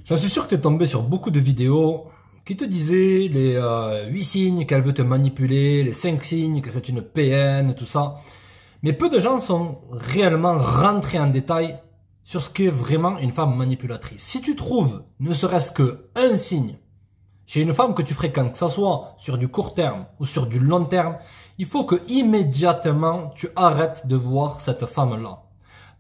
J'en suis sûr que tu es tombé sur beaucoup de vidéos qui te disaient les 8 signes qu'elle veut te manipuler, les 5 signes que c'est une PN, tout ça. Mais peu de gens sont réellement rentrés en détail sur ce qu'est vraiment une femme manipulatrice. Si tu trouves ne serait-ce que un signe chez une femme que tu fréquentes, que ce soit sur du court terme ou sur du long terme, il faut que immédiatement tu arrêtes de voir cette femme-là.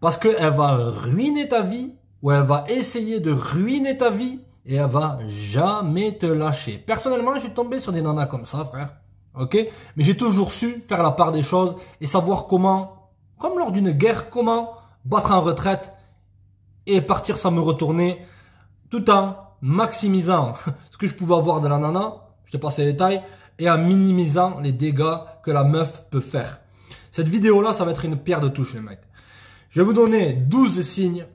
Parce qu'elle va ruiner ta vie, ou elle va essayer de ruiner ta vie, et elle va jamais te lâcher. Personnellement, je suis tombé sur des nanas comme ça, frère. Ok? Mais j'ai toujours su faire la part des choses et savoir comment, comme lors d'une guerre, comment battre en retraite et partir sans me retourner, tout en maximisant ce que je pouvais avoir de la nana, je te passe les détails, et en minimisant les dégâts que la meuf peut faire. Cette vidéo-là, ça va être une pierre de touche, les mecs. Je vais vous donner 12 signes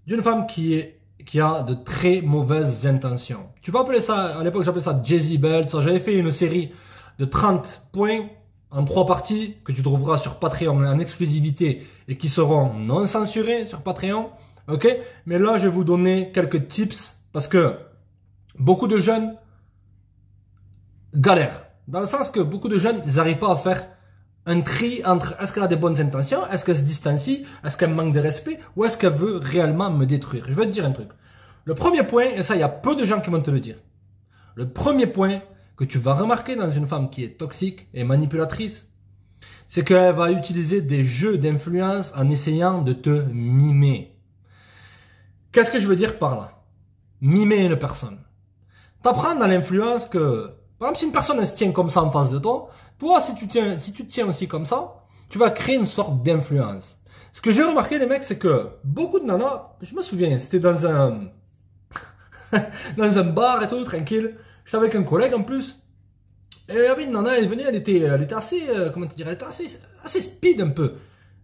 d'une femme qui a de très mauvaises intentions. Tu peux appeler ça, à l'époque j'appelais ça Jezebel. J'avais fait une série de 30 points en 3 parties que tu trouveras sur Patreon en exclusivité et qui seront non censurées sur Patreon. Ok? Mais là, je vais vous donner quelques tips parce que beaucoup de jeunes galèrent. Dans le sens que beaucoup de jeunes, ils n'arrivent pas à faire un tri entre est-ce qu'elle a des bonnes intentions, est-ce qu'elle se distancie, est-ce qu'elle manque de respect ou est-ce qu'elle veut réellement me détruire. Je vais te dire un truc. Le premier point, et ça il y a peu de gens qui vont te le dire, le premier point que tu vas remarquer dans une femme qui est toxique et manipulatrice, c'est qu'elle va utiliser des jeux d'influence en essayant de te mimer. Qu'est-ce que je veux dire par là? Mimer une personne. T'apprends dans l'influence que, par exemple, si une personne elle se tient comme ça en face de toi, toi, si tu te tiens aussi comme ça, tu vas créer une sorte d'influence. Ce que j'ai remarqué, les mecs, c'est que beaucoup de nanas, je me souviens, c'était dans un, dans un bar et tout, tranquille. J'étais avec un collègue en plus. Et il y avait une nana, elle venait, elle était assez, comment te dire, elle était assez speed un peu.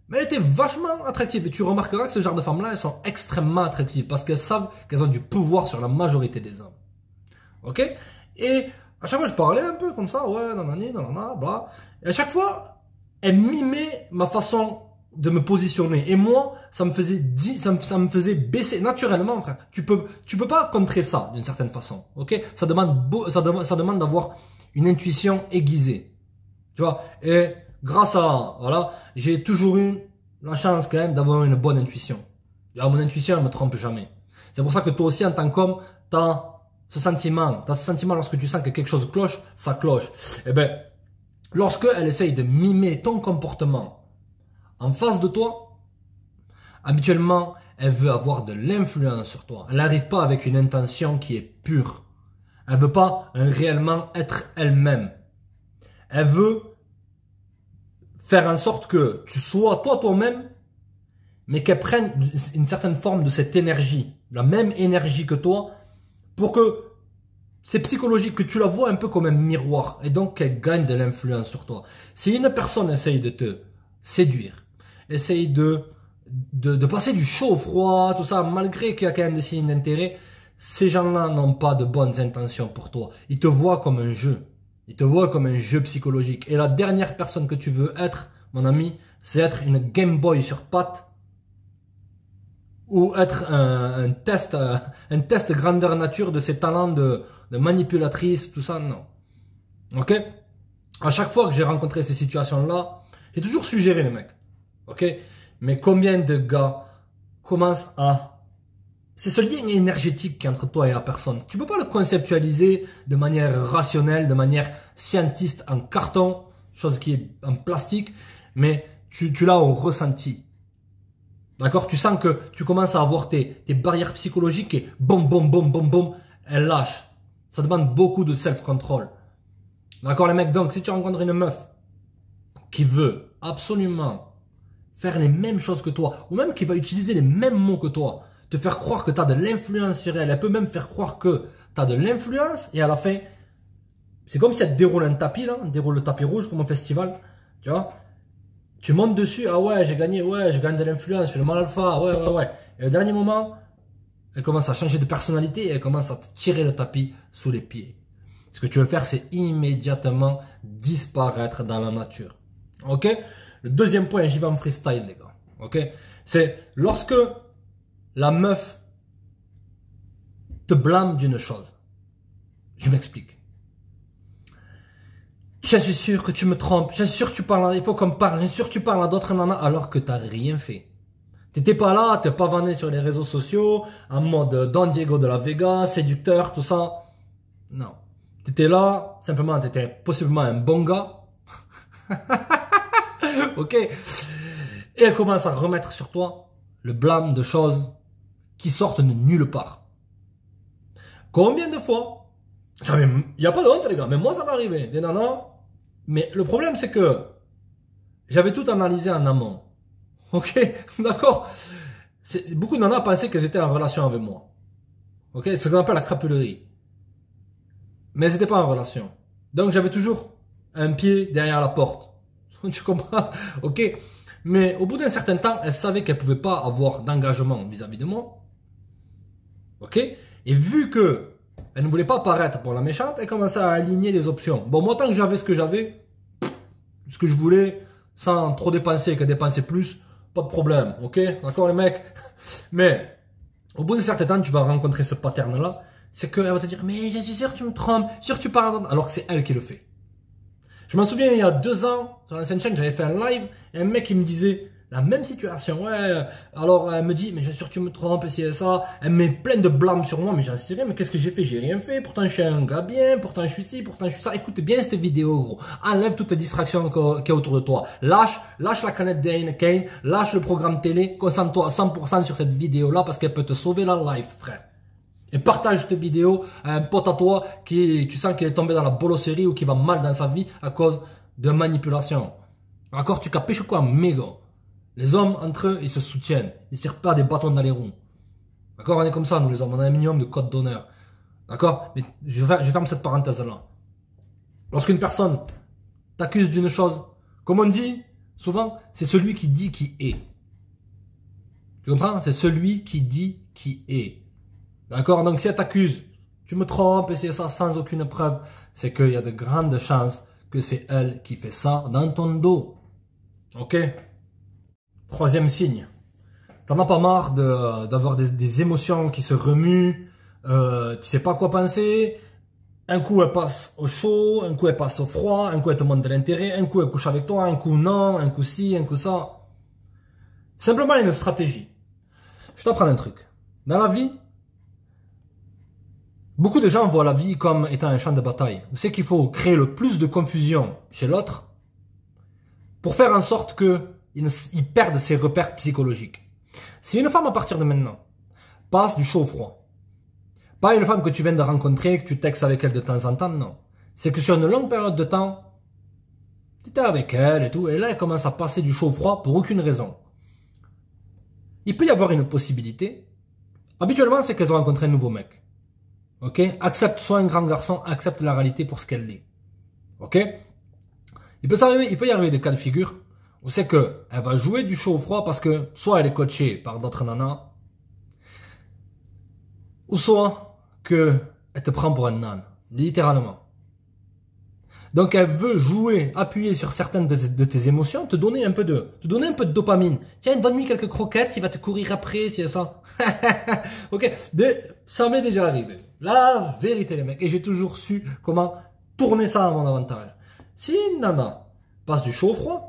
Mais elle était vachement attractive. Et tu remarqueras que ce genre de femmes-là, elles sont extrêmement attractives parce qu'elles savent qu'elles ont du pouvoir sur la majorité des hommes. Ok? Et à chaque fois, je parlais un peu comme ça, ouais, nanani, nanana, bla. Et à chaque fois, elle mimait ma façon de me positionner. Et moi, ça me faisait baisser naturellement, frère. Tu peux pas contrer ça d'une certaine façon, ok? Ça demande d'avoir une intuition aiguisée, tu vois. Et grâce à, voilà, j'ai toujours eu la chance quand même d'avoir une bonne intuition. Et mon intuition, elle me trompe jamais. C'est pour ça que toi aussi, en tant qu'homme, t'as ce sentiment lorsque tu sens que quelque chose cloche, ça cloche. Eh ben, lorsque elle essaye de mimer ton comportement en face de toi, habituellement, elle veut avoir de l'influence sur toi. Elle n'arrive pas avec une intention qui est pure. Elle veut pas réellement être elle-même. Elle veut faire en sorte que tu sois toi-même, mais qu'elle prenne une certaine forme de cette énergie, la même énergie que toi, pour que c'est psychologique, que tu la vois un peu comme un miroir et donc qu'elle gagne de l'influence sur toi. Si une personne essaye de te séduire, essaye de passer du chaud au froid, tout ça, malgré qu'il y a quand même des signes d'intérêt, ces gens-là n'ont pas de bonnes intentions pour toi. Ils te voient comme un jeu. Ils te voient comme un jeu psychologique. Et la dernière personne que tu veux être, mon ami, c'est être une Game Boy sur pattes ou être un test grandeur nature de ses talents de manipulatrice, tout ça, non. Ok? À chaque fois que j'ai rencontré ces situations-là, j'ai toujours suggéré les mecs. Ok? Mais combien de gars commencent à... C'est ce lien énergétique qui est entre toi et la personne. Tu peux pas le conceptualiser de manière rationnelle, de manière scientiste en carton, chose qui est en plastique, mais tu l'as au ressenti. D'accord? Tu sens que tu commences à avoir tes barrières psychologiques et boum, boum, boum, boum, boum, elles lâchent. Ça demande beaucoup de self-control. D'accord les mecs? Donc si tu rencontres une meuf qui veut absolument faire les mêmes choses que toi, ou même qui va utiliser les mêmes mots que toi, te faire croire que tu as de l'influence sur elle, elle peut même faire croire que tu as de l'influence, et à la fin, c'est comme si elle te déroule un tapis, là, elle déroule le tapis rouge comme un festival, tu vois. Tu montes dessus, ah ouais, j'ai gagné, ouais, j'ai gagné de l'influence, je suis le mal alpha, ouais, ouais, ouais. Et au dernier moment, elle commence à changer de personnalité et elle commence à te tirer le tapis sous les pieds. Ce que tu veux faire, c'est immédiatement disparaître dans la nature. Ok? Le deuxième point, j'y vais en freestyle, les gars. Ok? C'est lorsque la meuf te blâme d'une chose. Je m'explique. Je suis sûr que tu me trompes. Je suis sûr que tu parles, il faut qu'on parle. Je suis sûr que tu parles à d'autres nanas alors que t'as rien fait. T'étais pas là, t'es pas vanné sur les réseaux sociaux, en mode Don Diego de la Vega, séducteur, tout ça. Non. T'étais là, simplement, t'étais possiblement un bon gars. Ok. Et elle commence à remettre sur toi le blâme de choses qui sortent de nulle part. Combien de fois? Il n'y a pas de honte, les gars, mais moi ça m'est arrivé. Des nanas. Mais le problème, c'est que j'avais tout analysé en amont. Ok, d'accord. Beaucoup de nanas pensaient qu'elles étaient en relation avec moi. Ok, c'est ce qu'on appelle la crapulerie. Mais elles n'étaient pas en relation. Donc j'avais toujours un pied derrière la porte. Tu comprends? Ok. Mais au bout d'un certain temps, elles savaient qu'elles ne pouvaient pas avoir d'engagement vis-à-vis de moi. Ok. Et vu que elle ne voulait pas paraître pour la méchante, elle commençait à aligner les options. Bon, moi, tant que j'avais ce que j'avais, ce que je voulais, sans trop dépenser, que dépenser plus, pas de problème, ok? D'accord, les mecs? Mais, au bout d'un certain temps, tu vas rencontrer ce pattern-là, c'est qu'elle va te dire, mais je suis sûr que tu me trompes, je suis sûr que tu parles, alors que c'est elle qui le fait. Je m'en souviens, il y a 2 ans, sur l'ancienne chaîne, j'avais fait un live, et un mec, il me disait, la même situation, ouais, alors elle me dit, mais je suis sûr que tu me trompes, c'est ça, elle met plein de blâmes sur moi, mais j'en sais rien, mais qu'est-ce que j'ai fait? J'ai rien fait, pourtant je suis un gars bien, pourtant je suis ci, pourtant je suis ça, écoute bien cette vidéo, gros, enlève toutes les distractions qu'il y a autour de toi, lâche la canette d'Heineken, lâche le programme télé, concentre-toi à 100% sur cette vidéo-là, parce qu'elle peut te sauver la life, frère. Et partage cette vidéo à un pote à toi qui, tu sens qu'il est tombé dans la bolosserie ou qui va mal dans sa vie à cause de manipulation. D'accord? Tu capiches quoi, méga? Les hommes, entre eux, ils se soutiennent. Ils ne tirent pas des bâtons dans les roues. D'accord? On est comme ça, nous les hommes. On a un minimum de code d'honneur. D'accord? Mais je ferme cette parenthèse-là. Lorsqu'une personne t'accuse d'une chose, comme on dit souvent, c'est celui qui dit qui est. Tu comprends? C'est celui qui dit qui est. D'accord? Donc si elle t'accuse, tu me trompes et c'est ça sans aucune preuve, c'est qu'il y a de grandes chances que c'est elle qui fait ça dans ton dos. Ok? 3e signe. T'en as pas marre d'avoir des émotions qui se remuent, tu sais pas quoi penser. Un coup elle passe au chaud, un coup elle passe au froid, un coup elle te montre de l'intérêt, un coup elle couche avec toi, un coup non, un coup ci, un coup ça. Simplement une stratégie. Je t'apprends un truc. Dans la vie, beaucoup de gens voient la vie comme étant un champ de bataille. C'est qu'il faut créer le plus de confusion chez l'autre pour faire en sorte qu'il perde ses repères psychologiques. Si une femme à partir de maintenant passe du chaud au froid, pas une femme que tu viens de rencontrer, que tu textes avec elle de temps en temps, non. C'est que sur une longue période de temps, tu étais avec elle et tout, et là elle commence à passer du chaud au froid pour aucune raison. Il peut y avoir une possibilité. Habituellement, c'est qu'elles ont rencontré un nouveau mec. Ok? Accepte, sois un grand garçon, accepte la réalité pour ce qu'elle est. Ok? Il peut y arriver des cas de figure où c'est qu'elle va jouer du chaud au froid parce que soit elle est coachée par d'autres nanas, ou soit qu'elle te prend pour un nan, littéralement. Donc elle veut jouer, appuyer sur certaines de tes émotions, te donner un peu de dopamine. Tiens, donne-lui quelques croquettes, il va te courir après, c'est ça. Ok, ça m'est déjà arrivé. La vérité les mecs, et j'ai toujours su comment tourner ça à mon avantage. Si une nana passe du chaud au froid,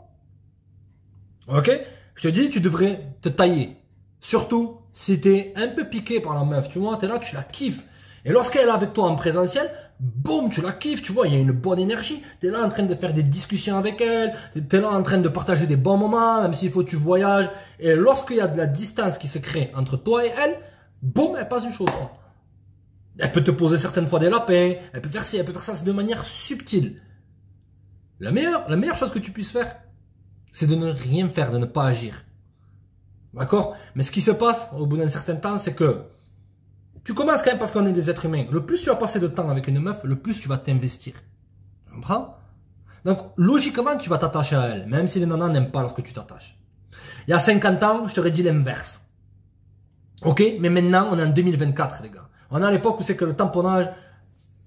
ok, je te dis, tu devrais te tailler. Surtout si t'es un peu piqué par la meuf, tu vois, t'es là, tu la kiffes. Et lorsqu'elle est avec toi en présentiel, boum, tu la kiffes, tu vois, il y a une bonne énergie. T'es là en train de faire des discussions avec elle, t'es là en train de partager des bons moments, même s'il faut que tu voyages. Et lorsqu'il y a de la distance qui se crée entre toi et elle, boum, elle passe du chaud au froid. Elle peut te poser certaines fois des lapins, elle peut faire ci, elle peut faire ça de manière subtile. La meilleure chose que tu puisses faire, c'est de ne rien faire, de ne pas agir. D'accord? Mais ce qui se passe au bout d'un certain temps, c'est que tu commences quand même parce qu'on est des êtres humains. Le plus tu vas passer de temps avec une meuf, le plus tu vas t'investir. Tu comprends? Donc, logiquement, tu vas t'attacher à elle, même si les nanas n'aiment pas lorsque tu t'attaches. Il y a 50 ans, je t'aurais dit l'inverse. Ok? Mais maintenant, on est en 2024, les gars. On est à l'époque où c'est que le tamponnage,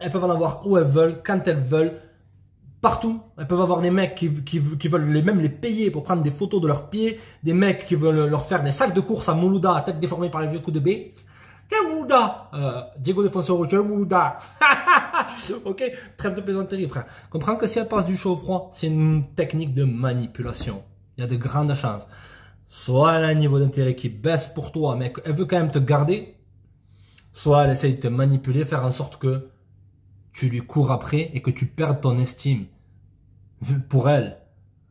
elles peuvent en avoir où elles veulent, quand elles veulent, partout. Elles peuvent avoir des mecs qui veulent même les payer pour prendre des photos de leurs pieds, des mecs qui veulent leur faire des sacs de course à Moulouda à tête déformée par les vieux coups de B. Mouda. Diego Defensor, Mouda. Ok, trêve de plaisanterie, frère. Comprends que si elle passe du chaud au froid, c'est une technique de manipulation. Il y a de grandes chances. Soit elle a un niveau d'intérêt qui baisse pour toi, mais elle veut quand même te garder. Soit elle essaye de te manipuler, faire en sorte que tu lui cours après et que tu perdes ton estime pour elle.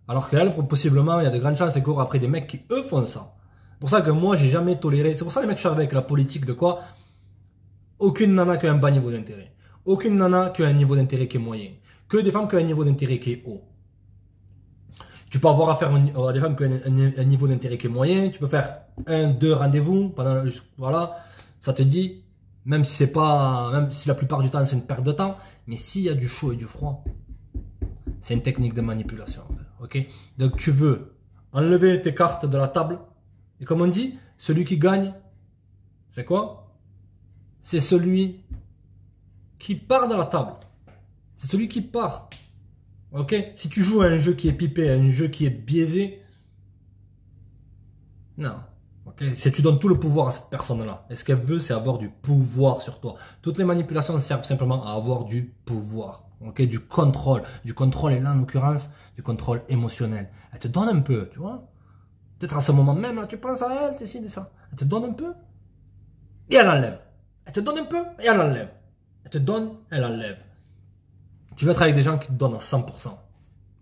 Alors qu'elle, possiblement, il y a de grandes chances qu'elle court après des mecs qui, eux, font ça. C'est pour ça que moi, j'ai jamais toléré. C'est pour ça que les mecs, je suis avec la politique de quoi? Aucune nana qui a un bas niveau d'intérêt. Aucune nana qui a un niveau d'intérêt qui est moyen. Que des femmes qui ont un niveau d'intérêt qui est haut. Tu peux avoir affaire à des femmes qui ont un niveau d'intérêt qui est moyen. Tu peux faire 1-2 rendez-vous pendant, voilà. Ça te dit, même si c'est pas, même si la plupart du temps c'est une perte de temps, mais s'il y a du chaud et du froid, c'est une technique de manipulation. Ok? Donc tu veux enlever tes cartes de la table. Et comme on dit, celui qui gagne, c'est quoi? C'est celui qui part de la table. C'est celui qui part. Ok? Si tu joues à un jeu qui est pipé, à un jeu qui est biaisé, non. Ok? Si tu donnes tout le pouvoir à cette personne-là, et ce qu'elle veut, c'est avoir du pouvoir sur toi. Toutes les manipulations servent simplement à avoir du pouvoir. Ok? Du contrôle. Du contrôle, et là, en l'occurrence, du contrôle émotionnel. Elle te donne un peu, tu vois? Peut-être à ce moment même, là, tu penses à elle, tu de ça. Elle te donne un peu, et elle enlève. Elle te donne un peu, et elle enlève. Elle te donne, elle enlève. Tu veux être avec des gens qui te donnent à 100%.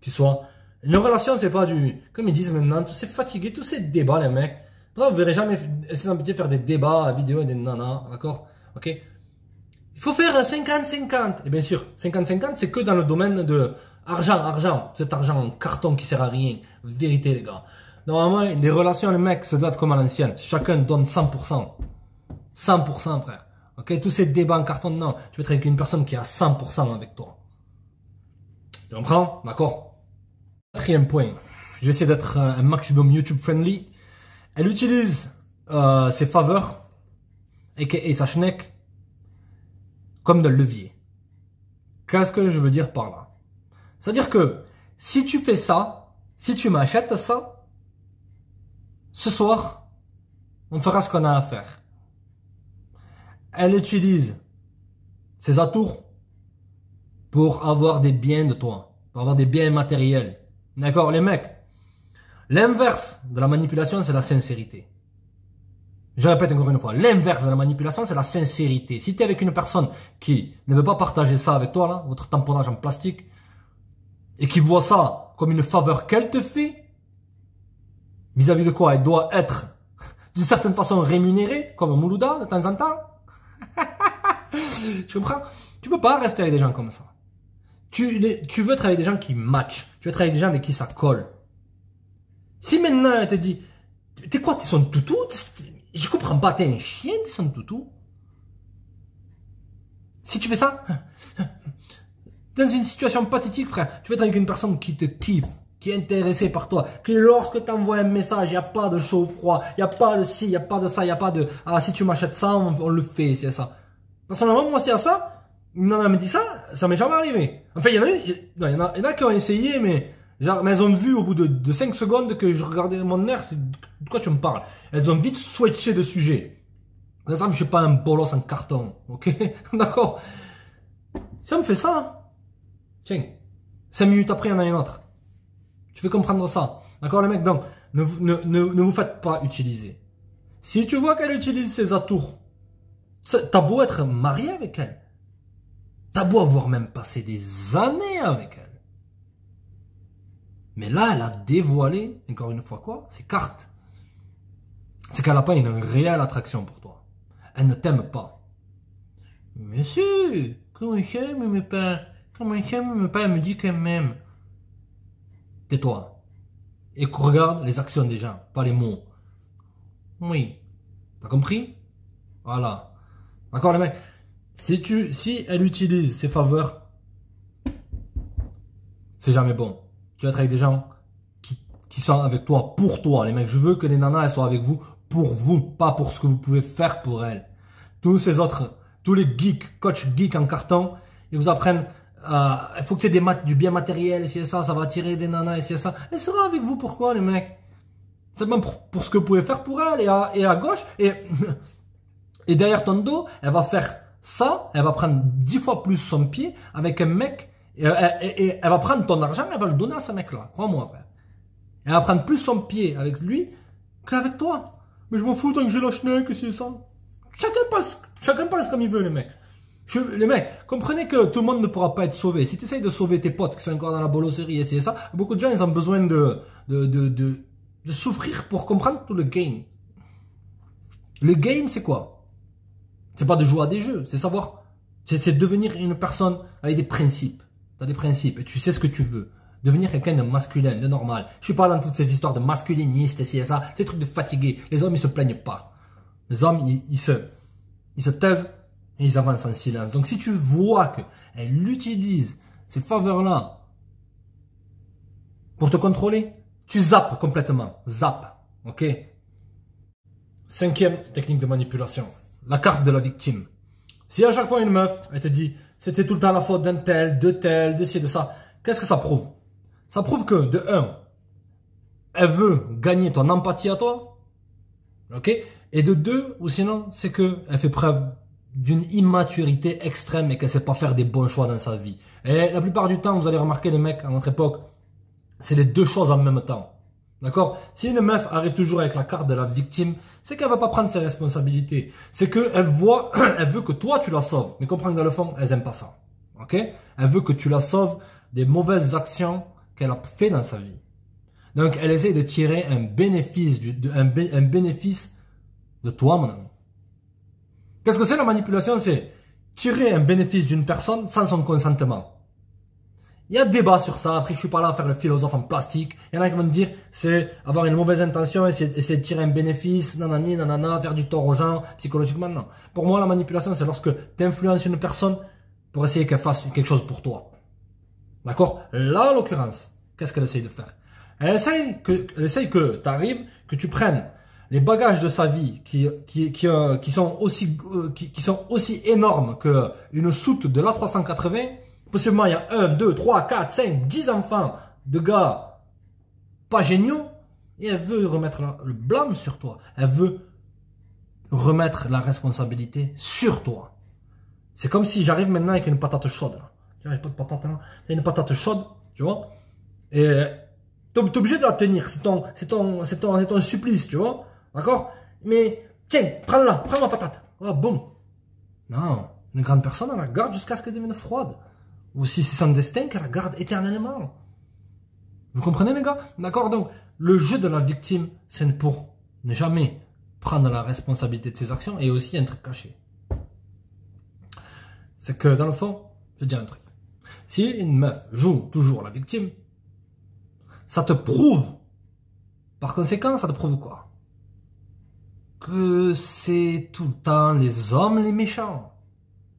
Qui soient... Une relation, c'est pas du... Comme ils disent maintenant, c'est fatigué, tous ces débats, les mecs. Pour ça, vous verrez jamais essayer de faire des débats vidéo et des nanas, d'accord? Ok? Il faut faire 50-50. Et bien sûr, 50-50, c'est que dans le domaine de argent. Cet argent en carton qui sert à rien. Vérité, les gars. Normalement, les relations, les mecs, ça doit être comme à l'ancienne. Chacun donne 100%. 100%, frère. Ok? Tous ces débats en carton, non. Tu veux être avec une personne qui a 100% avec toi. Tu comprends? D'accord? Quatrième point. Je vais essayer d'être un maximum YouTube friendly. Elle utilise ses faveurs, et sa schneck, comme de levier. Qu'est-ce que je veux dire par là? C'est-à-dire que, si tu fais ça, si tu m'achètes ça, ce soir, on fera ce qu'on a à faire. Elle utilise ses atours pour avoir des biens de toi, pour avoir des biens matériels. D'accord, les mecs? L'inverse de la manipulation, c'est la sincérité. Je répète encore une fois, l'inverse de la manipulation, c'est la sincérité. Si tu es avec une personne qui ne veut pas partager ça avec toi, là, votre tamponnage en plastique, et qui voit ça comme une faveur qu'elle te fait, vis-à-vis de quoi elle doit être d'une certaine façon rémunérée, comme Moulouda de temps en temps. Tu comprends? Tu peux pas rester avec des gens comme ça. Tu veux travailler avec des gens qui matchent. Tu veux travailler avec des gens avec qui ça colle. Si maintenant elle te dit, t'es quoi, t'es son toutou? Je comprends pas, t'es un chien, t'es son toutou? Si tu fais ça, dans une situation pathétique, frère, tu veux être avec une personne qui te kiffe, qui est intéressée par toi, qui lorsque t'envoies un message, il n'y a pas de chaud-froid, il n'y a pas de ci, il n'y a pas de ça, il n'y a pas de, ah, si tu m'achètes ça, on le fait, c'est ça. Personnellement, moi, s'il y a ça, non, elle me dit ça m'est jamais arrivé. Enfin, il y en a qui ont essayé, mais, genre, mais elles ont vu au bout de 5 secondes que je regardais mon air, c'est de quoi tu me parles? Elles ont vite switché de sujet. Par exemple, je suis pas un bolos en carton, ok? D'accord? Si on me fait ça, tiens, 5 minutes après, il y en a une autre. Tu fais comprendre ça. D'accord, les mecs? Donc, ne vous faites pas utiliser. Si tu vois qu'elle utilise ses atours, t'as beau être marié avec elle. T'as beau avoir même passé des années avec elle. Mais là, elle a dévoilé, encore une fois quoi, ses cartes. C'est qu'elle n'a pas une réelle attraction pour toi. Elle ne t'aime pas. Monsieur, comment ça, elle m'aime pas? Comment ça, elle m'aime pas? Elle me dit qu'elle m'aime. Tais-toi. Et regarde les actions des gens, pas les mots. Oui. T'as compris? Voilà. D'accord, les mecs? Si elle utilise ses faveurs, c'est jamais bon. Tu vas être avec des gens qui sont avec toi, pour toi. Les mecs, je veux que les nanas, elles soient avec vous, pour vous, pas pour ce que vous pouvez faire pour elles. Tous ces autres, tous les geeks, coach geeks en carton, ils vous apprennent, il faut que tu aies du bien matériel, et c'est ça, ça va attirer des nanas, et c'est ça. Elle sera avec vous, pourquoi, les mecs? C'est même pour ce que vous pouvez faire pour elle, et à gauche, et Et derrière ton dos, elle va faire ça, elle va prendre 10 fois plus son pied avec un mec, et elle va prendre ton argent, elle va le donner à ce mec-là. Crois-moi, frère. Elle va prendre plus son pied avec lui qu'avec toi. Mais je m'en fous tant que j'ai la schneck, que c'est ça. Chacun passe comme il veut, les mecs. Les mecs, comprenez que tout le monde ne pourra pas être sauvé. Si tu essayes de sauver tes potes qui sont encore dans la bolosserie et c'est ça, beaucoup de gens, ils ont besoin de souffrir pour comprendre tout le game. Le game, c'est quoi? C'est pas de jouer à des jeux, c'est savoir. C'est devenir une personne avec des principes. Tu as des principes et tu sais ce que tu veux. Devenir quelqu'un de masculin, de normal. Je suis pas dans toutes ces histoires de masculiniste et ça, ces trucs de fatigués. Les hommes, ils se plaignent pas. Les hommes, ils se taisent et ils avancent en silence. Donc si tu vois qu'elle utilise ces faveurs-là pour te contrôler, tu zappes complètement. Zappe. Ok? 5e technique de manipulation. La carte de la victime. Si à chaque fois une meuf, elle te dit c'était tout le temps la faute d'un tel, de ci, de ça, qu'est-ce que ça prouve? Ça prouve que, de 1, elle veut gagner ton empathie à toi. Ok? Et de 2, ou sinon, c'est qu'elle fait preuve d'une immaturité extrême et qu'elle ne sait pas faire des bons choix dans sa vie. Et la plupart du temps, vous allez remarquer, les mecs, à notre époque, c'est les deux choses en même temps. D'accord? Si une meuf arrive toujours avec la carte de la victime, c'est qu'elle ne va pas prendre ses responsabilités. C'est qu'elle elle veut que toi tu la sauves. Mais comprends que dans le fond, elle n'aime pas ça. Ok? Elle veut que tu la sauves des mauvaises actions qu'elle a fait dans sa vie. Donc, elle essaie de tirer un bénéfice, un bénéfice de toi, mon ami. Qu'est-ce que c'est la manipulation? C'est tirer un bénéfice d'une personne sans son consentement. Il y a débat sur ça. Après, je suis pas là à faire le philosophe en plastique. Il y en a qui vont me dire, c'est avoir une mauvaise intention, essayer de tirer un bénéfice, nanani, nanana, faire du tort aux gens, psychologiquement, non. Pour moi, la manipulation, c'est lorsque tu influences une personne pour essayer qu'elle fasse quelque chose pour toi. D'accord? Là, en l'occurrence, qu'est-ce qu'elle essaye de faire? Elle essaye que tu arrives, que tu prennes les bagages de sa vie qui sont aussi énormes qu'une soute de l'A380. Possiblement, il y a 1, 2, 3, 4, 5, 10 enfants de gars pas géniaux. Et elle veut remettre le blâme sur toi. Elle veut remettre la responsabilité sur toi. C'est comme si j'arrive maintenant avec une patate chaude. J'ai pas de patate là. C'est une patate chaude, tu vois. Et t'es obligé de la tenir. C'est ton supplice, tu vois. D'accord? Mais tiens, prends-la, prends ma patate. Oh, boum. Non, une grande personne, elle la garde jusqu'à ce qu'elle devienne froide. Ou si c'est son destin, qu'elle la garde éternellement. Vous comprenez, les gars? D'accord? Donc, le jeu de la victime, c'est pour ne jamais prendre la responsabilité de ses actions et aussi un truc caché. C'est que, dans le fond, je vais dire un truc. Si une meuf joue toujours la victime, ça te prouve, par conséquent, ça te prouve quoi? Que c'est tout le temps les hommes les méchants.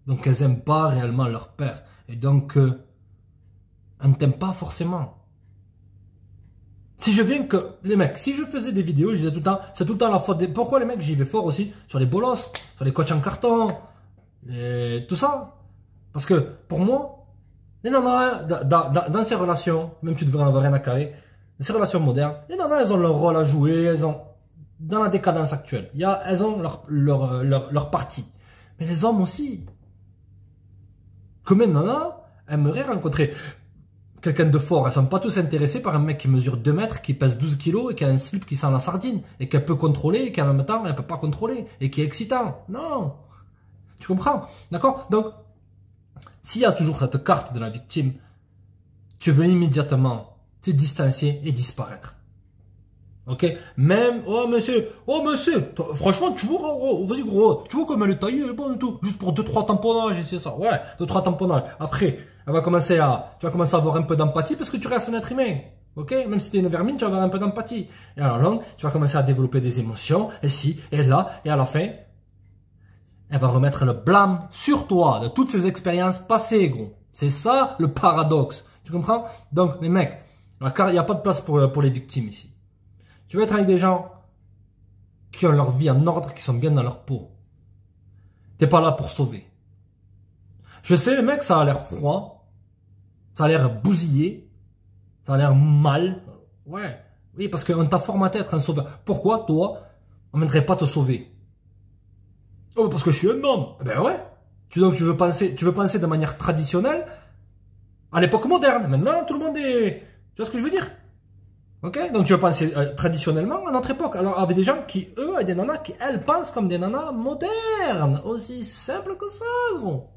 Donc, elles n'aiment pas réellement leur père. Et donc, elles ne t'aiment pas forcément. Si je viens que, les mecs, si je faisais des vidéos, je disais tout le temps, c'est tout le temps la faute des... Pourquoi les mecs, j'y vais fort aussi sur les bolos, sur les coachs en carton, et tout ça? Parce que, pour moi, les nanas, dans ces relations, même tu devrais en avoir rien à carrer, dans ces relations modernes, les nanas, elles ont leur rôle à jouer, elles ont, dans la décadence actuelle, elles ont leur partie. Mais les hommes aussi. Combien de nanas aimeraient rencontrer quelqu'un de fort? Elles ne sont pas tous intéressées par un mec qui mesure 2 mètres, qui pèse 12 kilos et qui a un slip qui sent la sardine et qu'elle peut contrôler et qu'en même temps, elle ne peut pas contrôler et qui est excitant. Non. Tu comprends? D'accord? Donc, s'il y a toujours cette carte de la victime, tu veux immédiatement te distancier et disparaître. Ok? Même, oh monsieur, franchement, tu vois, vas-y gros, tu vois comme elle est taillée, elle est bonne et tout. Juste pour 2-3 tamponnages et c'est ça. Ouais, 2-3 tamponnages. Après, tu vas commencer à avoir un peu d'empathie parce que tu restes un être humain. Ok? Même si tu es une vermine, tu vas avoir un peu d'empathie. Et à la longue, tu vas commencer à développer des émotions, et ci, et là, et à la fin, elle va remettre le blâme sur toi de toutes ces expériences passées, gros. C'est ça le paradoxe. Tu comprends? Donc, les mecs, il n'y a pas de place pour les victimes ici. Tu veux être avec des gens qui ont leur vie en ordre, qui sont bien dans leur peau. T'es pas là pour sauver. Je sais, les mecs, ça a l'air froid. Ça a l'air bousillé. Ça a l'air mal. Ouais. Oui, parce qu'on t'a formaté à être un sauveur. Pourquoi, toi, on ne viendrait pas te sauver? Oh, parce que je suis un homme. Ben ouais. Donc tu veux penser de manière traditionnelle à l'époque moderne. Maintenant, tout le monde est... Tu vois ce que je veux dire? Ok? Donc tu veux penser traditionnellement à notre époque. Alors, avec des gens qui, eux, et des nanas qui, elles, pensent comme des nanas modernes. Aussi simple que ça, gros.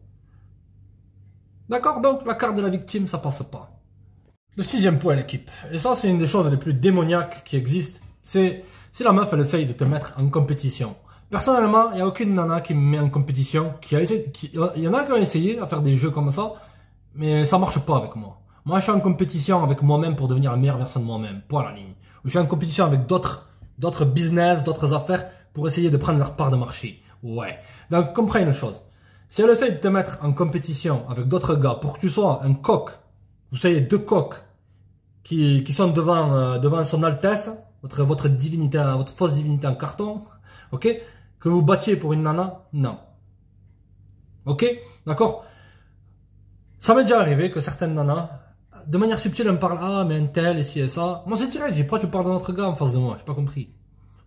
D'accord? Donc, la carte de la victime, ça passe pas. Le sixième point, l'équipe. Et ça, c'est une des choses les plus démoniaques qui existent. C'est si la meuf, elle essaye de te mettre en compétition. Personnellement, il n'y a aucune nana qui me met en compétition. Il y en a qui ont essayé à faire des jeux comme ça, mais ça marche pas avec moi. Moi, je suis en compétition avec moi-même pour devenir la meilleure version de moi-même. Point à la ligne. Je suis en compétition avec d'autres business, d'autres affaires pour essayer de prendre leur part de marché. Ouais. Donc, comprenez une chose. Si elle essaye de te mettre en compétition avec d'autres gars pour que tu sois un coq, vous soyez deux coqs qui sont devant son Altesse, votre divinité, votre fausse divinité en carton, ok? Que vous battiez pour une nana, non. Ok? D'accord? Ça m'est déjà arrivé que certaines nanas, de manière subtile, elles me parlent, ah, mais un tel, et ci et ça. Moi, c'est direct, j'ai pourquoi tu parles d'un autre gars en face de moi? J'ai pas compris.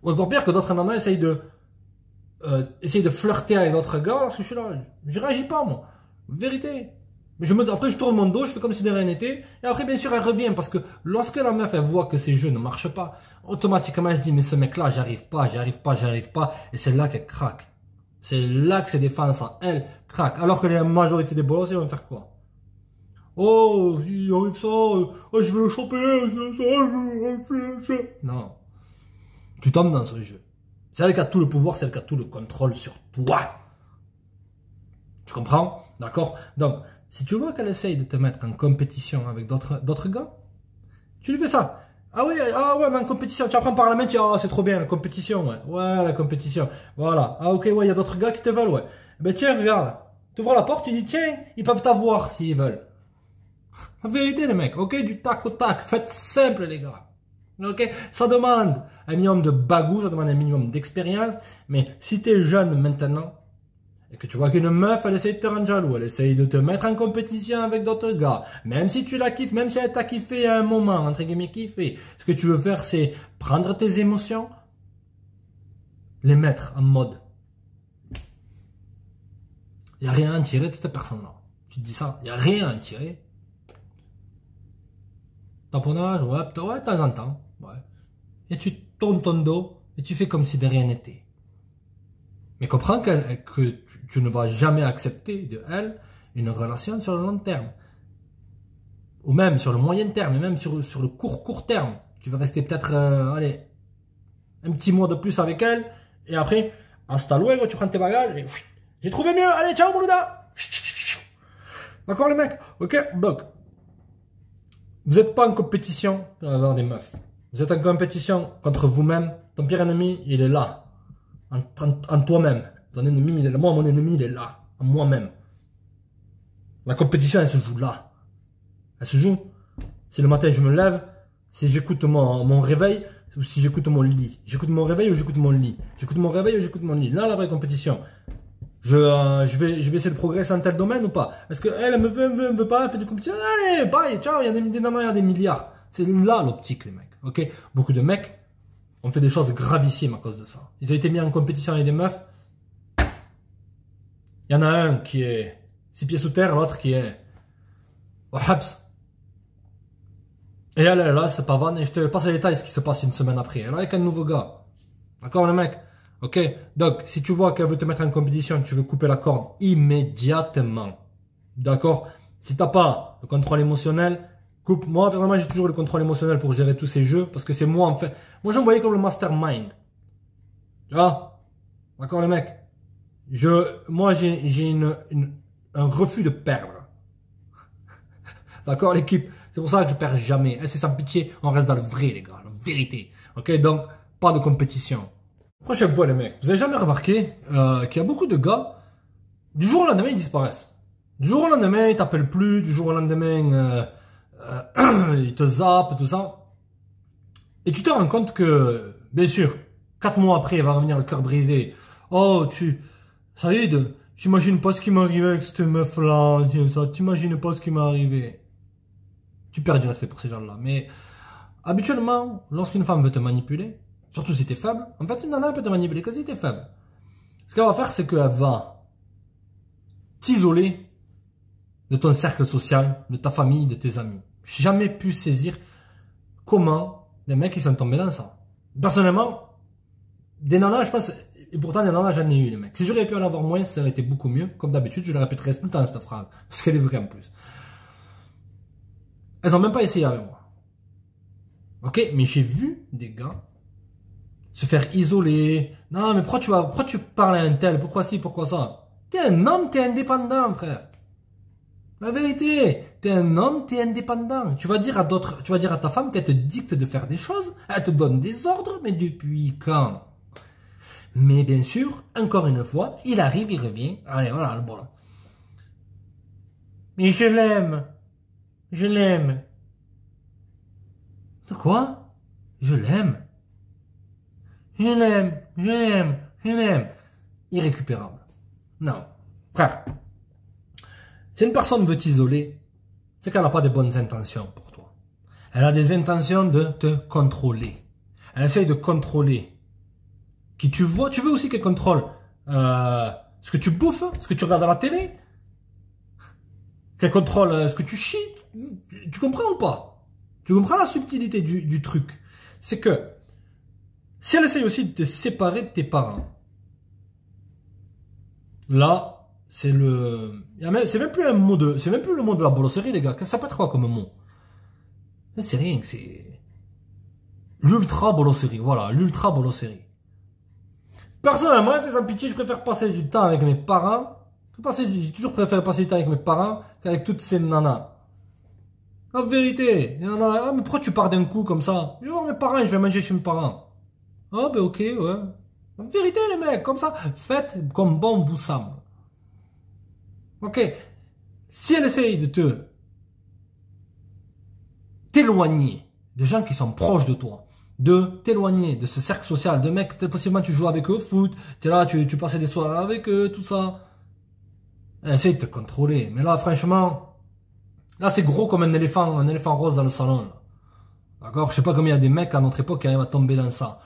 Ou encore pire que d'autres nanas essayent de flirter avec d'autres gars lorsque je suis là. Je réagis pas, moi. Vérité. Mais après, je tourne mon dos, je fais comme si de rien n'était. Et après, bien sûr, elle revient. Parce que lorsque la meuf, elle voit que ces jeux ne marchent pas, automatiquement, elle se dit, mais ce mec-là, j'arrive pas. Et c'est là qu'elle craque. C'est là que ses défenses en elle craquent. Alors que la majorité des bolos, ils vont faire quoi? Oh, il arrive ça, oh, je vais le choper, non. Tu tombes dans ce jeu. C'est elle qui a tout le pouvoir, c'est elle qui a tout le contrôle sur toi. Tu comprends? D'accord? Donc, si tu vois qu'elle essaye de te mettre en compétition avec d'autres gars, tu lui fais ça. Ah ouais, on est en compétition. Tu apprends par la main, tu dis, ah, c'est trop bien, la compétition, ouais. Ouais, la compétition. Voilà. Ah, ok, ouais, il y a d'autres gars qui te veulent, ouais. Ben, tiens, regarde. Tu ouvres la porte, tu dis, tiens, ils peuvent t'avoir s'ils veulent. La vérité, les mecs, ok, du tac au tac. Faites simple, les gars. Ok, ça demande un minimum de bagou, ça demande un minimum d'expérience. Mais si t'es jeune maintenant, et que tu vois qu'une meuf, elle essaye de te rendre jaloux, elle essaye de te mettre en compétition avec d'autres gars, même si tu la kiffes, même si elle t'a kiffé à un moment, entre guillemets kiffé, ce que tu veux faire, c'est prendre tes émotions, les mettre en mode. Il n'y a rien à en tirer de cette personne-là. Tu te dis ça, il n'y a rien à en tirer. Tamponnage, ouais, de temps en temps, ouais. Et tu tournes ton dos, et tu fais comme si de rien n'était. Mais comprends que tu ne vas jamais accepter de elle une relation sur le long terme. Ou même sur le moyen terme, et même sur le court terme. Tu vas rester peut-être, allez, un petit mois de plus avec elle. Et après, hasta luego, tu prends tes bagages et j'ai trouvé mieux. Allez, ciao, Moulouda. D'accord, les mecs? Ok, donc, vous n'êtes pas en compétition pour avoir des meufs. Vous êtes en compétition contre vous-même. Ton pire ennemi, il est là. En toi-même. Ton ennemi, il est là. Moi, mon ennemi, il est là. En moi-même. La compétition, elle se joue là. Elle se joue. Si le matin, je me lève, si j'écoute mon réveil, ou si j'écoute mon lit. J'écoute mon réveil ou j'écoute mon lit. J'écoute mon réveil ou j'écoute mon lit. Là, la vraie compétition. Je vais essayer de progresser en tel domaine ou pas? Est-ce qu'elle me veut pas, elle fait du compétition? Allez, bye, ciao, il y a des nanas, il y a des milliards. C'est là l'optique, les mecs. Ok? Beaucoup de mecs ont fait des choses gravissimes à cause de ça. Ils ont été mis en compétition avec des meufs. Il y en a un qui est 6 pieds sous terre, l'autre qui est au Habs. Et elle est là, c'est pas vanne, et je te passe les détails ce qui se passe une semaine après. Elle est avec un nouveau gars. D'accord, les mecs? Ok? Donc, si tu vois qu'elle veut te mettre en compétition, tu veux couper la corde immédiatement. D'accord? Si t'as pas le contrôle émotionnel, coupe. Moi, personnellement, j'ai toujours le contrôle émotionnel pour gérer tous ces jeux, parce que c'est moi, en fait. Moi, je me voyais comme le mastermind. Tu vois? D'accord, les mecs? Moi, j'ai un refus de perdre. D'accord, l'équipe? C'est pour ça que je perds jamais. Et c'est sans pitié, on reste dans le vrai, les gars, la vérité. Ok, donc, pas de compétition. Prochain point, les mecs. Vous avez jamais remarqué qu'il y a beaucoup de gars, du jour au lendemain, ils disparaissent. Du jour au lendemain, ils t'appellent plus. Du jour au lendemain, ils te zappent, tout ça. Et tu te rends compte que, bien sûr, 4 mois après, il va revenir le cœur brisé. Oh, Saïd, t'imagines pas ce qui m'est arrivé avec cette meuf-là. T'imagines pas ce qui m'est arrivé. Tu perds du respect pour ces gens-là. Mais habituellement, lorsqu'une femme veut te manipuler, surtout si t'es faible, en fait, une nana peut te manipuler que si t'es faible. Ce qu'elle va faire, c'est qu'elle va t'isoler de ton cercle social, de ta famille, de tes amis. J'ai jamais pu saisir comment les mecs ils sont tombés dans ça. Personnellement, des nanas, je pense, et pourtant des nanas j'en ai eu les mecs. Si j'aurais pu en avoir moins, ça aurait été beaucoup mieux. Comme d'habitude, je la répéterai tout le temps cette phrase, parce qu'elle est vraie en plus. Elles ont même pas essayé avec moi. Ok, mais j'ai vu des gars se faire isoler. Non, mais pourquoi tu parles à un tel? Pourquoi ci, pourquoi ça? T'es un homme, t'es indépendant, frère. La vérité, t'es un homme, t'es indépendant. Tu vas dire à ta femme qu'elle te dicte de faire des choses, elle te donne des ordres, mais depuis quand? Mais bien sûr, encore une fois, il arrive, il revient. Allez, voilà, le bon là. Mais je l'aime. Je l'aime. De quoi? Je l'aime. Je l'aime, je l'aime, je l'aime. Irrécupérable. Non. Frère. Si une personne veut t'isoler, c'est qu'elle n'a pas de bonnes intentions pour toi. Elle a des intentions de te contrôler. Elle essaye de contrôler qui tu vois. Tu veux aussi qu'elle contrôle ce que tu bouffes, ce que tu regardes à la télé. Qu'elle contrôle ce que tu chies. Tu comprends ou pas? Tu comprends la subtilité du truc? C'est que si elle essaye aussi de te séparer de tes parents, là, c'est même plus un mot c'est même plus le mot de la bolosserie, les gars. Ça peut être quoi comme mot? C'est rien, c'est l'ultra bolosserie. Voilà, l'ultra bolosserie. Personnellement, c'est sans pitié, je préfère passer du temps avec mes parents. J'ai toujours préféré passer du temps avec mes parents qu'avec toutes ces nanas. La vérité, les nanas, ah, mais pourquoi tu pars d'un coup comme ça? Je vais voir mes parents, je vais manger chez mes parents. Ah, ben ok, ouais. La vérité, les mecs, comme ça, faites comme bon vous semble. Ok, si elle essaye de t'éloigner des gens qui sont proches de toi, de t'éloigner de ce cercle social, de mecs, peut-être possiblement tu joues avec eux au foot, tu es là, tu passais des soirées avec eux, tout ça. Elle essaye de te contrôler. Mais là, franchement, là c'est gros comme un éléphant rose dans le salon. D'accord? Je sais pas combien il y a des mecs à notre époque qui arrivent à tomber dans ça.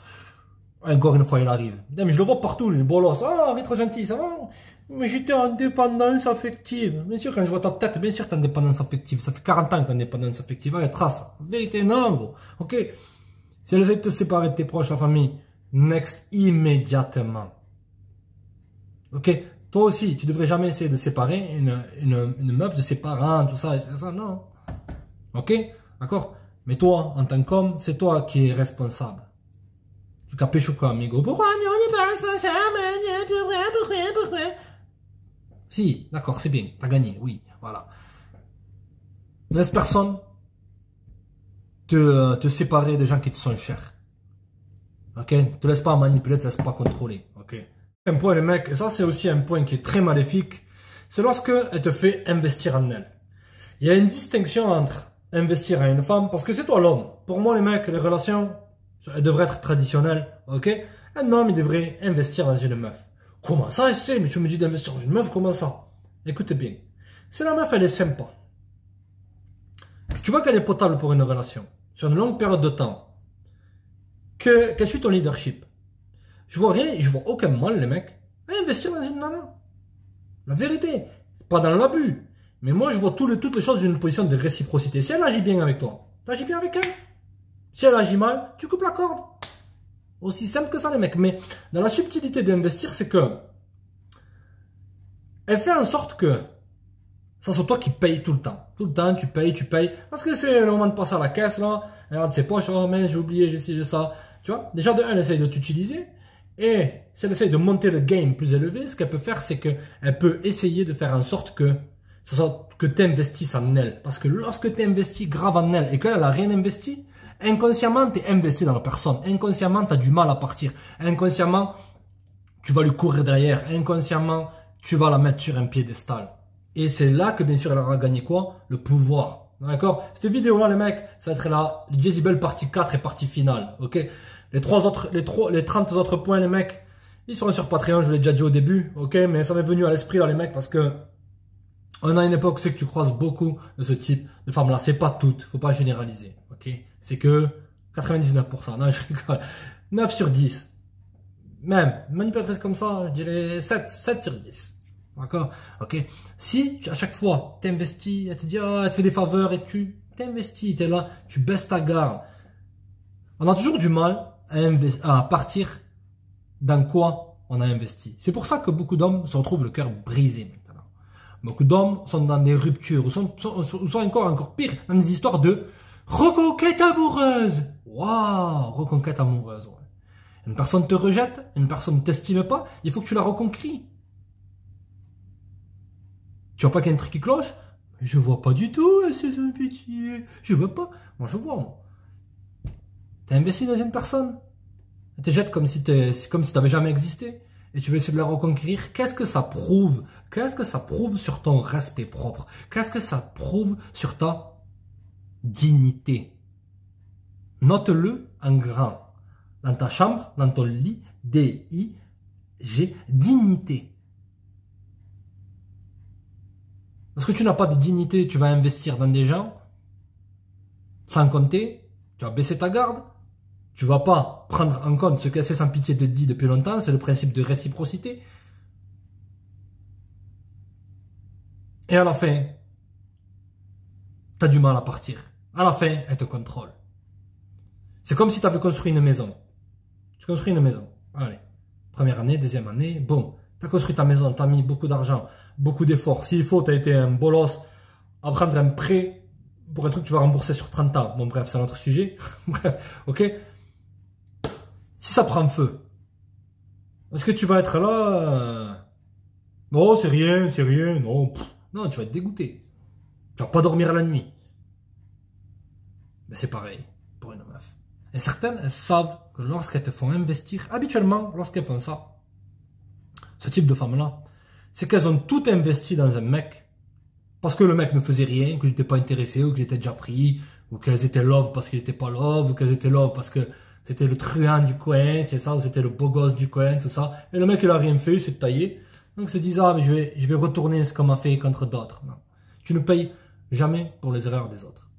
Encore une fois, il arrive. Mais je le vois partout, les bolos. Ah, oh, trop gentil, ça va? Mais j'étais en dépendance affective. Bien sûr, quand je vois ta tête, bien sûr, t'es en dépendance affective. Ça fait 40 ans que t'es en dépendance affective. Allez, trace. Vérité, non, gros. Ok? Si elle essaie de te séparer de tes proches, la famille, next, immédiatement. Ok? Toi aussi, tu devrais jamais essayer de séparer une meuf de ses parents, tout ça, et ça, non. Ok? D'accord? Mais toi, en tant qu'homme, c'est toi qui es responsable. Tu capiches ou quoi, amigo? Pourquoi on n'est pas responsable? Pourquoi? Si, d'accord, c'est bien, t'as gagné, oui, voilà. Ne laisse personne te séparer des gens qui te sont chers. Ok? Ne te laisse pas manipuler, ne te laisse pas contrôler. Ok? Un point, les mecs, et ça c'est aussi un point qui est très maléfique, c'est lorsque elle te fait investir en elle. Il y a une distinction entre investir à une femme, parce que c'est toi l'homme. Pour moi, les mecs, les relations, elles devraient être traditionnelles, ok? Un homme, il devrait investir dans une meuf. Comment ça, essaie? Mais tu me dis d'investir dans une meuf, comment ça? Écoute bien. Si la meuf, elle est sympa, tu vois qu'elle est potable pour une relation, sur une longue période de temps, qu'elle suit ton leadership, je vois aucun mal, les mecs, à investir dans une nana. La vérité, pas dans l'abus. Mais moi, je vois toutes les choses d'une position de réciprocité. Si elle agit bien avec toi, tu agis bien avec elle. Si elle agit mal, tu coupes la corde. Aussi simple que ça, les mecs. Mais dans la subtilité d'investir, c'est que elle fait en sorte que ça soit toi qui paye tout le temps. Tout le temps, tu payes. Parce que c'est le moment de passer à la caisse, là. Elle regarde ses poches, oh, mais j'ai oublié, j'ai ci, j'ai ça. Tu vois, déjà de un, elle essaye de t'utiliser. Et si elle essaye de monter le game plus élevé, ce qu'elle peut faire, c'est qu'elle peut essayer de faire en sorte que tu investisses en elle. Parce que lorsque tu investis grave en elle et qu'elle n'a rien investi, inconsciemment, tu es investi dans la personne. Inconsciemment, tu as du mal à partir. Inconsciemment, tu vas lui courir derrière. Inconsciemment, tu vas la mettre sur un piédestal. Et c'est là que, bien sûr, elle aura gagné quoi? Le pouvoir. D'accord? Cette vidéo-là, les mecs, ça va être la Jezebel partie 4 et partie finale. Ok? Les 30 autres points, les mecs, ils seront sur Patreon, je l'ai déjà dit au début. Ok? Mais ça m'est venu à l'esprit, là, les mecs, parce que on a une époque, c'est que tu croises beaucoup de ce type de femmes-là. C'est pas toutes, faut pas généraliser. Ok? C'est que 99%. Non, je rigole. 9 sur 10. même, manipulatrice comme ça, je dirais 7 sur 10. D'accord? Ok. Si à chaque fois, tu investis, elle te dit, elle te fait des faveurs et tu t'investis, tu es là, tu baisses ta garde. On a toujours du mal à partir dans quoi on a investi. C'est pour ça que beaucoup d'hommes se retrouvent le cœur brisé maintenant. Beaucoup d'hommes sont dans des ruptures, ou sont encore pire, dans des histoires de reconquête amoureuse. Waouh, reconquête amoureuse. Ouais. Une personne te rejette, une personne ne t'estime pas, il faut que tu la reconquéris. Tu vois pas qu'il y a un truc qui cloche? Je vois pas du tout, c'est un pitié. Je vois pas. Moi je vois, moi. T'as investi dans une personne. Elle te jette comme si t'avais jamais existé. Et tu veux essayer de la reconquérir. Qu'est-ce que ça prouve? Qu'est-ce que ça prouve sur ton respect propre? Qu'est-ce que ça prouve sur ta dignité? Note-le en grand. Dans ta chambre, dans ton lit, D-I-G, dignité. Parce que tu n'as pas de dignité, tu vas investir dans des gens, sans compter, tu vas baisser ta garde, tu vas pas prendre en compte ce que c'est sans pitié te dit depuis longtemps, c'est le principe de réciprocité. Et à la fin, tu as du mal à partir. À la fin, elle te contrôle. C'est comme si tu avais construit une maison. Tu construis une maison. Allez, première année, deuxième année, bon. Tu as construit ta maison, tu as mis beaucoup d'argent, beaucoup d'efforts. S'il faut, tu as été un bolos à prendre un prêt pour un truc que tu vas rembourser sur 30 ans. Bon, bref, c'est un autre sujet. Bref, ok. Si ça prend feu, est-ce que tu vas être là non, c'est rien, non. Non, tu vas être dégoûté. Tu vas pas dormir la nuit. Mais c'est pareil pour une meuf. Et certaines, elles savent que lorsqu'elles te font investir, habituellement, lorsqu'elles font ça, ce type de femmes-là, c'est qu'elles ont tout investi dans un mec parce que le mec ne faisait rien, qu'il n'était pas intéressé, ou qu'il était déjà pris, ou qu'elles étaient love parce qu'il n'était pas love, ou qu'elles étaient love parce que c'était le truand du coin, c'est ça, ou c'était le beau gosse du coin, tout ça. Et le mec, il a rien fait, il s'est taillé. Donc, ils se disent, ah, mais je vais retourner ce qu'on m'a fait contre d'autres. Non. Tu ne payes jamais pour les erreurs des autres.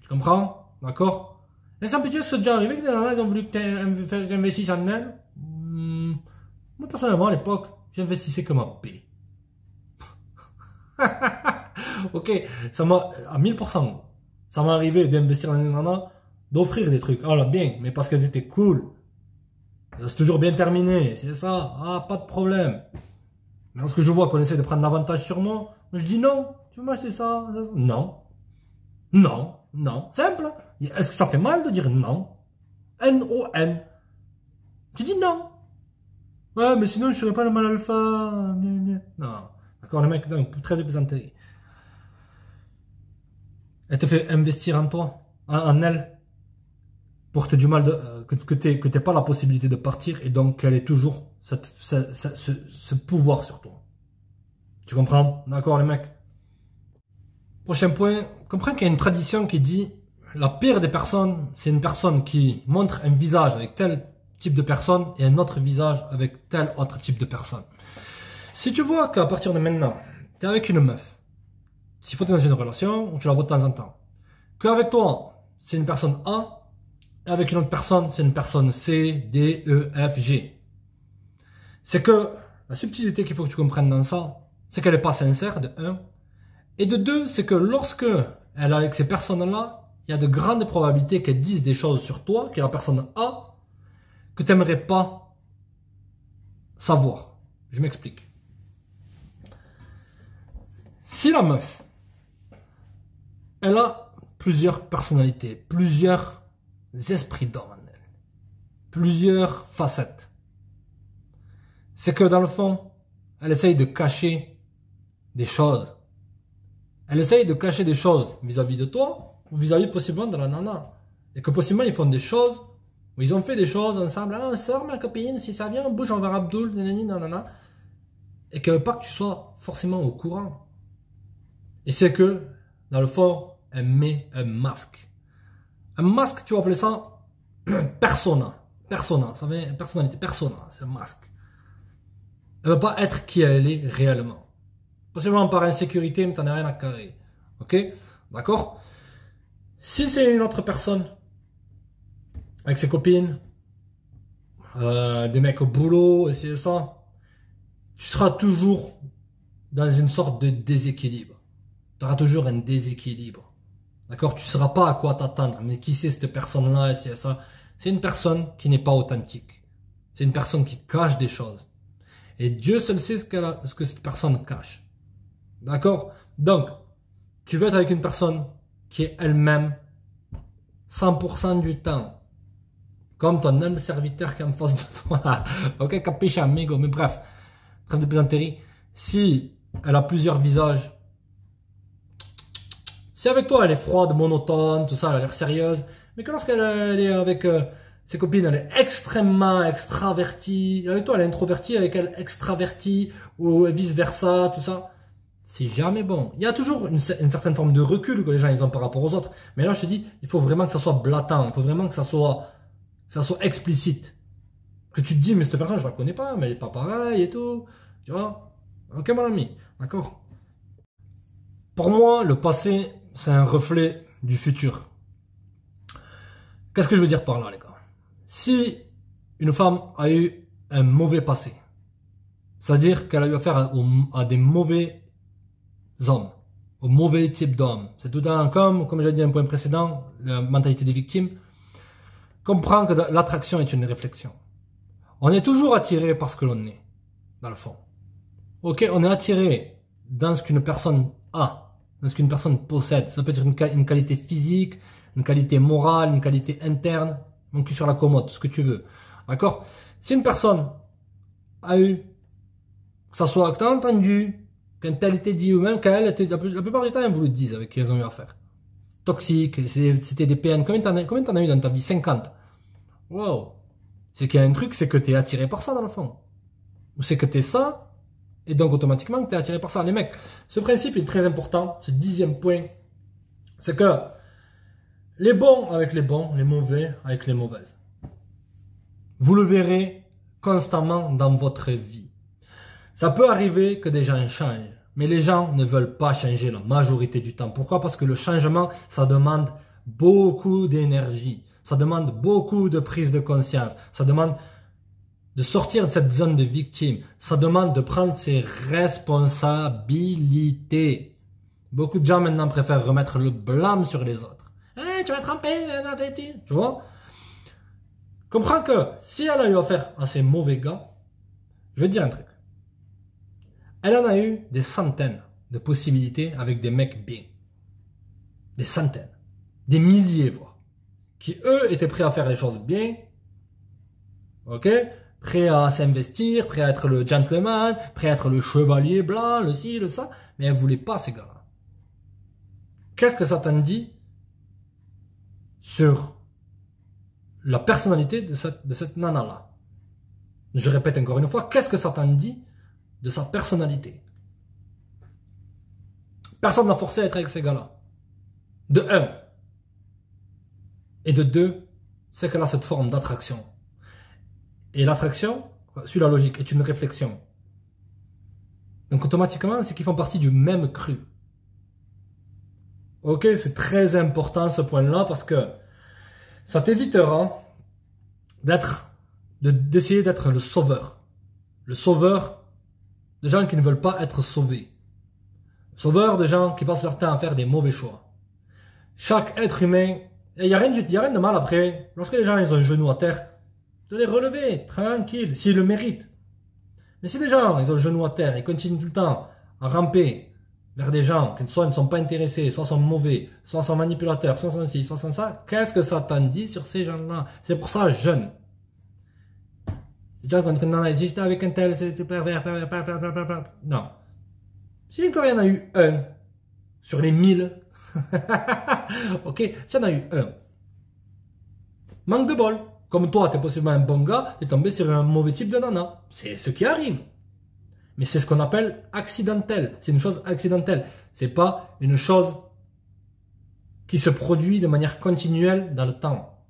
Tu comprends? D'accord? Et sans pitié, c'est déjà arrivé que des gens, ils ont voulu que tu investisses en elles. Moi, personnellement, à l'époque, j'investissais comme un P. Ok, ça m'a, à 1000%, ça m'est arrivé d'investir dans une nana, d'offrir des trucs. Ah là, bien, mais parce qu'elles étaient cool. C'est toujours bien terminé, c'est ça. Ah, pas de problème. Mais lorsque je vois qu'on essaie de prendre l'avantage sur moi, je dis non. Tu veux m'acheter ça? Non. Non. Non. Simple. Est-ce que ça fait mal de dire non? N-O-N. Tu dis non. Ouais, mais sinon, je serais pas le mal alpha. Non. D'accord, le mec, donc, très représenté. Elle te fait investir en toi, en elle, pour que tu aies du mal, que tu pas la possibilité de partir, et donc qu'elle ait toujours ce pouvoir sur toi. Tu comprends? D'accord, les mecs? Prochain point, comprends qu'il y a une tradition qui dit la pire des personnes, c'est une personne qui montre un visage avec tel type de personne et un autre visage avec tel autre type de personne. Si tu vois qu'à partir de maintenant, tu es avec une meuf, s'il faut que tu es dans une relation, ou tu la vois de temps en temps, qu'avec toi, c'est une personne A, et avec une autre personne, c'est une personne C, D, E, F, G. C'est que la subtilité qu'il faut que tu comprennes dans ça, c'est qu'elle n'est pas sincère, de 1. Et de 2, c'est que lorsque elle est avec ces personnes-là, il y a de grandes probabilités qu'elles disent des choses sur toi, qui est la personne A, que tu n'aimerais pas savoir. Je m'explique. Si la meuf, elle a plusieurs personnalités, plusieurs esprits d'homme en elle, plusieurs facettes, c'est que dans le fond, elle essaye de cacher des choses. Elle essaye de cacher des choses vis-à-vis de toi, ou vis-à-vis possiblement de la nana. Et que possiblement ils font des choses, ou ils ont fait des choses ensemble. Ah, on sort ma copine, si ça vient, on bouge, on va Abdul, nanana. Et qu'elle veut pas que tu sois forcément au courant. Et c'est que, dans le fond, elle met un masque. Un masque, tu vas appeler ça persona. Persona, ça veut dire personnalité, persona, c'est un masque. Elle ne veut pas être qui elle est réellement. Possiblement par insécurité, mais tu n'en as rien à carrer. Ok? D'accord? Si c'est une autre personne, avec ses copines, des mecs au boulot, et c'est ça, tu seras toujours dans une sorte de déséquilibre. Tu auras toujours un déséquilibre. D'accord? Tu ne sauras pas à quoi t'attendre. Mais qui c'est cette personne-là, et c'est ça? C'est une personne qui n'est pas authentique. C'est une personne qui cache des choses. Et Dieu seul sait ce que cette personne cache. D'accord? Donc, tu veux être avec une personne qui est elle-même 100% du temps. Comme ton humble serviteur qui est en face de toi. Ok, capiche amigo. Mais bref, trêve de plaisanterie. Si elle a plusieurs visages, si avec toi elle est froide, monotone, tout ça, elle a l'air sérieuse, mais que lorsqu'elle est avec ses copines, elle est extrêmement extravertie, avec toi elle est introvertie, avec elle extravertie, ou vice versa, tout ça, c'est jamais bon. Il y a toujours une certaine forme de recul que les gens ils ont par rapport aux autres, mais là je te dis, il faut vraiment que ça soit blatant, il faut vraiment que ça soit explicite. Que tu te dis, mais cette personne je la connais pas, mais elle est pas pareille et tout, tu vois. Ok mon ami, d'accord. Pour moi, le passé, c'est un reflet du futur. Qu'est-ce que je veux dire par là, les gars? Si une femme a eu un mauvais passé, c'est-à-dire qu'elle a eu affaire à des mauvais hommes, au mauvais type d'hommes, c'est tout un comme j'ai dit un point précédent, la mentalité des victimes, comprend que l'attraction est une réflexion. On est toujours attiré par ce que l'on est, dans le fond. Ok, on est attiré dans ce qu'une personne a, dans ce qu'une personne possède. Ça peut être une qualité physique, une qualité morale, une qualité interne, mon cul sur la commode, ce que tu veux. D'accord? Si une personne a eu, que ça soit que tu as entendu, qu'un tel était dit, ou même qu'elle était, la plupart du temps, ils vous le disent avec qui ils ont eu affaire. Toxique, c'était des PN. Combien t'en as eu dans ta vie? 50. Wow. C'est qu'il y a un truc, c'est que tu es attiré par ça dans le fond. Ou c'est que tu es ça, et donc automatiquement tu es attiré par ça. Les mecs, ce principe est très important. Ce 10e point, c'est que les bons avec les bons, les mauvais avec les mauvaises. Vous le verrez constamment dans votre vie. Ça peut arriver que des gens changent, mais les gens ne veulent pas changer la majorité du temps. Pourquoi? Parce que le changement, ça demande beaucoup d'énergie. Ça demande beaucoup de prise de conscience. Ça demande de sortir de cette zone de victime. Ça demande de prendre ses responsabilités. Beaucoup de gens maintenant préfèrent remettre le blâme sur les autres. Hey, tu vas tremper dans tes petits. Tu vois? Comprends que si elle a eu affaire à ces mauvais gars, je vais te dire un truc. Elle en a eu des centaines de possibilités avec des mecs bien. Des centaines. Des milliers, voire. Qui, eux, étaient prêts à faire les choses bien. Ok? Prêts à s'investir, prêts à être le gentleman, prêts à être le chevalier blanc, le ci, le ça. Mais elle ne voulait pas ces gars-là. Qu'est-ce que ça t'en dit sur la personnalité de cette nana-là? Je répète encore une fois, qu'est-ce que ça t'en dit de sa personnalité? Personne n'a forcé à être avec ces gars-là. De un. Et de deux, c'est qu'elle a cette forme d'attraction. Et l'attraction, suit la logique, est une réflexion. Donc automatiquement, c'est qu'ils font partie du même cru. Ok, c'est très important ce point-là parce que ça t'évitera d'essayer d'être le sauveur. Le sauveur de gens qui ne veulent pas être sauvés. Le sauveur de gens qui passent leur temps à faire des mauvais choix. Chaque être humain, il n'y a rien de mal après, lorsque les gens ils ont un genou à terre, de les relever, tranquille, s'ils le méritent. Mais si des gens ils ont le genou à terre et continuent tout le temps à ramper vers des gens qui soit ne sont pas intéressés, soit sont mauvais, soit sont manipulateurs, soit sont ci, soit sont ça, qu'est-ce que ça t'en dit sur ces gens-là? C'est pour ça, jeune. Déjà, quand j'étais avec un tel, c'est pervers. Non. Si encore il y en a eu un sur les 1000, ok, s'il y en a eu un, manque de bol. Comme toi, tu es possiblement un bon gars, tu es tombé sur un mauvais type de nana. C'est ce qui arrive. Mais c'est ce qu'on appelle accidentel. C'est une chose accidentelle. C'est pas une chose qui se produit de manière continuelle dans le temps.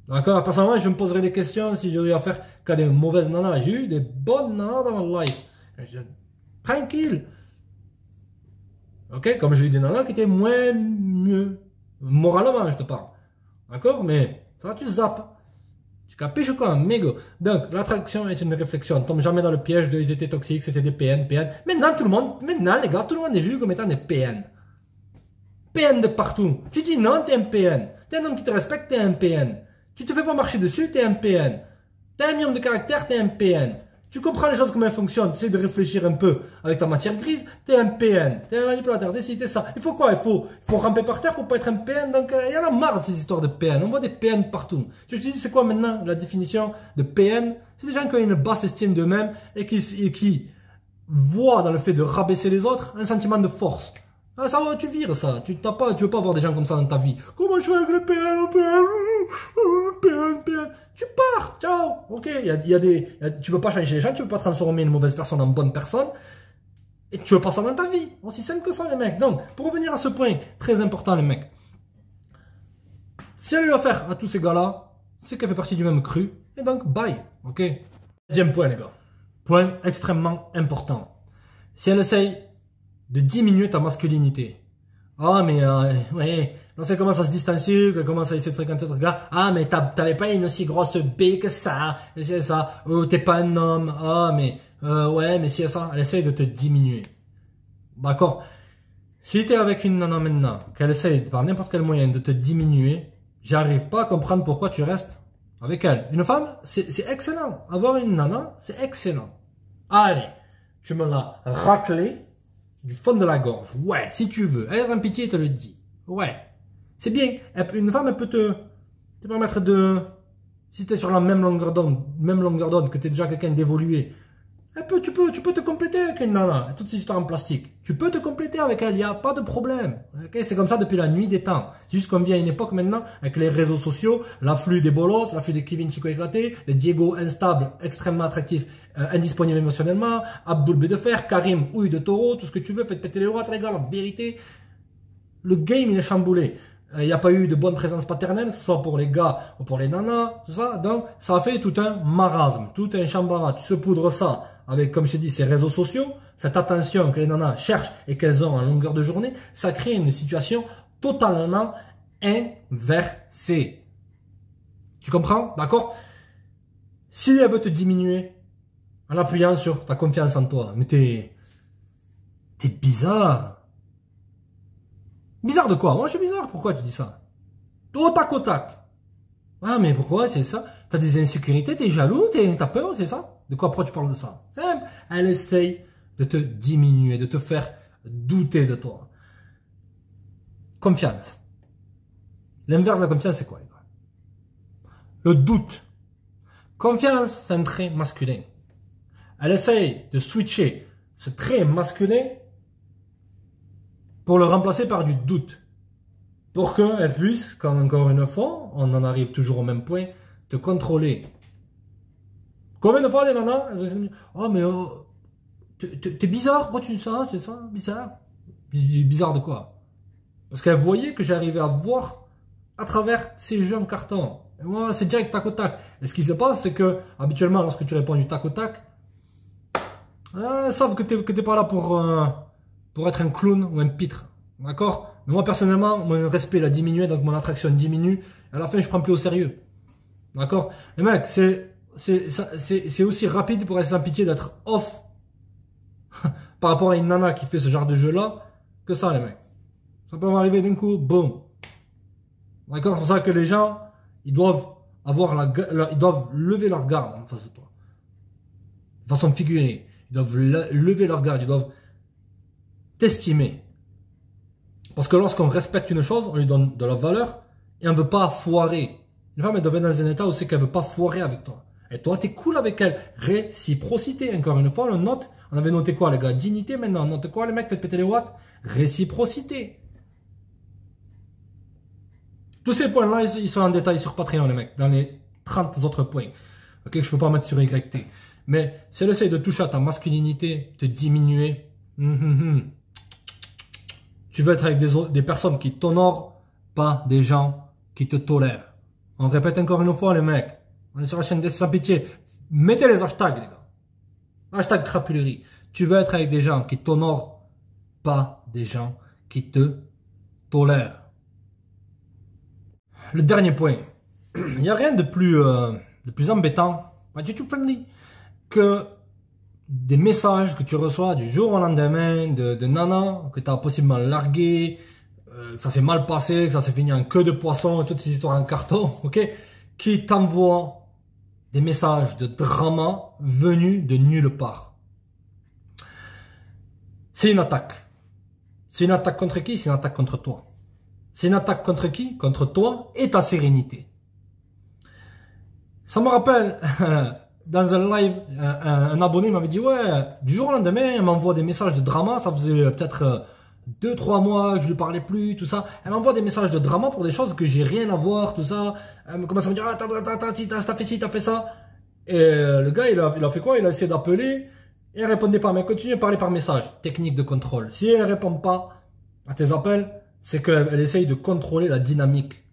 D'accord? Personnellement, je me poserais des questions si j'aurais affaire qu'à des mauvaises nanas. J'ai eu des bonnes nanas dans ma life. Tranquille. Ok? Comme j'ai eu des nanas qui étaient mieux. Moralement, je te parle. D'accord? Mais ça, tu zappes. Tu capiches quoi, amigo? Donc, l'attraction est une réflexion. Ne tombe jamais dans le piège de ils étaient toxiques, c'était des PN, PN. Maintenant, les gars, tout le monde est vu comme étant des PN. PN de partout. Tu dis non, t'es un PN. T'es un homme qui te respecte, t'es un PN. Tu te fais pas marcher dessus, t'es un PN. T'as un minimum de caractère, t'es un PN. Tu comprends les choses comment elles fonctionnent, tu essaies de réfléchir un peu avec ta matière grise, t'es un PN. T'es un manipulateur, t'es ça. Il faut quoi? Il faut ramper par terre pour pas être un PN. Donc, il y en a marre de ces histoires de PN. On voit des PN partout. Tu te dis, c'est quoi maintenant la définition de PN? C'est des gens qui ont une basse estime d'eux-mêmes et qui voient dans le fait de rabaisser les autres un sentiment de force. Ah, ça va, tu vires ça. Tu veux pas avoir des gens comme ça dans ta vie. Comment je fais avec le PN? Tu pars, ciao. Ok, tu veux pas changer les gens, tu veux pas transformer une mauvaise personne en bonne personne. Et tu veux pas ça dans ta vie. Aussi simple que ça, les mecs. Donc, pour revenir à ce point très important, les mecs. Si elle a eu affaire à tous ces gars-là, c'est qu'elle fait partie du même cru. Et donc, bye. Ok. Deuxième point, les gars. Point extrêmement important. Si elle essaye de diminuer ta masculinité. Ah, mais ouais, lorsqu'elle commence à se distancier, qu'elle commence à essayer de fréquenter d'autres gars. Ah, mais t'avais pas une aussi grosse bille que ça. Et c'est ça. Oh, t'es pas un homme. Ah, mais ouais, mais si ça, elle essaye de te diminuer. D'accord. Si t'es avec une nana maintenant, qu'elle essaye par n'importe quel moyen de te diminuer, j'arrive pas à comprendre pourquoi tu restes avec elle. Une femme, c'est excellent. Avoir une nana, c'est excellent. Allez, tu me l'as raclé du fond de la gorge. Ouais, si tu veux. Elle a un pitié, te le dit. Ouais. C'est bien. Une femme, elle peut te permettre de... Si tu es sur la même longueur d'onde, que tu es déjà quelqu'un d'évolué, tu peux te compléter avec une nana. Toutes ces histoires en plastique. Tu peux te compléter avec elle, il n'y a pas de problème. Okay, c'est comme ça depuis la nuit des temps. C'est juste qu'on vit à une époque maintenant, avec les réseaux sociaux, l'afflux des bolos, l'afflux des Kevin Chico éclatés, les Diego instables, extrêmement attractifs, indisponibles émotionnellement, Abdul B de fer, Karim, houille de taureau, tout ce que tu veux, faites péter les watts, les gars, la vérité. Le game, il est chamboulé. Il n'y a pas eu de bonne présence paternelle, que ce soit pour les gars ou pour les nanas, tout ça. Donc, ça a fait tout un marasme, tout un chambara. Tu se poudres ça avec, comme je te dis, ces réseaux sociaux, cette attention que les nanas cherchent et qu'elles ont en longueur de journée, ça crée une situation totalement inversée. Tu comprends? D'accord? Si elle veut te diminuer en appuyant sur ta confiance en toi, mais t'es bizarre. Bizarre de quoi? Moi, je suis bizarre. Pourquoi tu dis ça? Au tac au tac. Ah, mais pourquoi c'est ça? T'as des insécurités, t'es jaloux, t'as peur, c'est ça? De quoi, pourquoi tu parles de ça? Simple. Elle essaye de te diminuer, de te faire douter de toi. Confiance. L'inverse de la confiance, c'est quoi? Le doute. Confiance, c'est un trait masculin. Elle essaye de switcher ce trait masculin pour le remplacer par du doute. Pour qu'elle puisse, comme encore une fois, on en arrive toujours au même point, te contrôler. Combien de fois les nanas, elles ont dit, oh mais t'es bizarre, pourquoi tu dis ça, c'est ça, bizarre. Bizarre de quoi? Parce qu'elle voyait que j'arrivais à voir à travers ces jeux en carton. Et moi, c'est direct tac au tac. Et ce qui se passe, c'est que, habituellement, lorsque tu réponds du tac au tac, elles savent que t'es pas là pour être un clown ou un pitre. D'accord? Mais moi, personnellement, mon respect l'a diminué, donc mon attraction diminue. À la fin, je prends plus au sérieux. D'accord? Les mecs, c'est aussi rapide pour rester sans pitié d'être off par rapport à une nana qui fait ce genre de jeu-là que ça, les mecs. Ça peut m'arriver d'un coup, boum. D'accord? C'est pour ça que les gens, ils doivent lever leur garde en face de toi. De façon figurée. Ils doivent lever leur garde, ils doivent t'estimer. Parce que lorsqu'on respecte une chose, on lui donne de la valeur et on ne veut pas foirer. Une femme, elle doit être dans un état où c'est qu'elle ne veut pas foirer avec toi. Et toi, tu es cool avec elle. Réciprocité. Encore une fois, on note. On avait noté quoi, les gars? Dignité, maintenant. On note quoi, les mecs? Faites péter les watts. Réciprocité. Tous ces points-là, ils sont en détail sur Patreon, les mecs. Dans les 30 autres points. Ok, je ne peux pas mettre sur YT. Mais si elle essaye de toucher à ta masculinité, te diminuer, tu veux être avec des personnes qui t'honorent, pas des gens qui te tolèrent. On répète encore une fois, les mecs. On est sur la chaîne des sans pitié. Mettez les hashtags, les gars. Hashtag crapulerie. Tu veux être avec des gens qui t'honorent, pas des gens qui te tolèrent. Le dernier point. Il n'y a rien de plus le plus embêtant, pas du tout friendly, que des messages que tu reçois du jour au lendemain de nanas que tu as possiblement largué, que ça s'est mal passé, que ça s'est fini en queue de poisson, toutes ces histoires en carton, ok, qui t'envoient des messages de drama venus de nulle part. C'est une attaque. C'est une attaque contre qui? C'est une attaque contre toi. C'est une attaque contre qui? Contre toi et ta sérénité. Ça me rappelle, dans un live, un abonné m'avait dit, ouais, du jour au lendemain, elle m'envoie des messages de drama, ça faisait peut-être 2-3 mois que je lui parlais plus, tout ça. Elle m'envoie des messages de drama pour des choses que j'ai rien à voir, tout ça. Elle me commence à me dire, ah, t'as fait ci, t'as fait ça. Et le gars, il a fait quoi? Il a essayé d'appeler et elle répondait pas, mais continue à parler par message. Technique de contrôle. Si elle répond pas à tes appels, c'est qu'elle essaye de contrôler la dynamique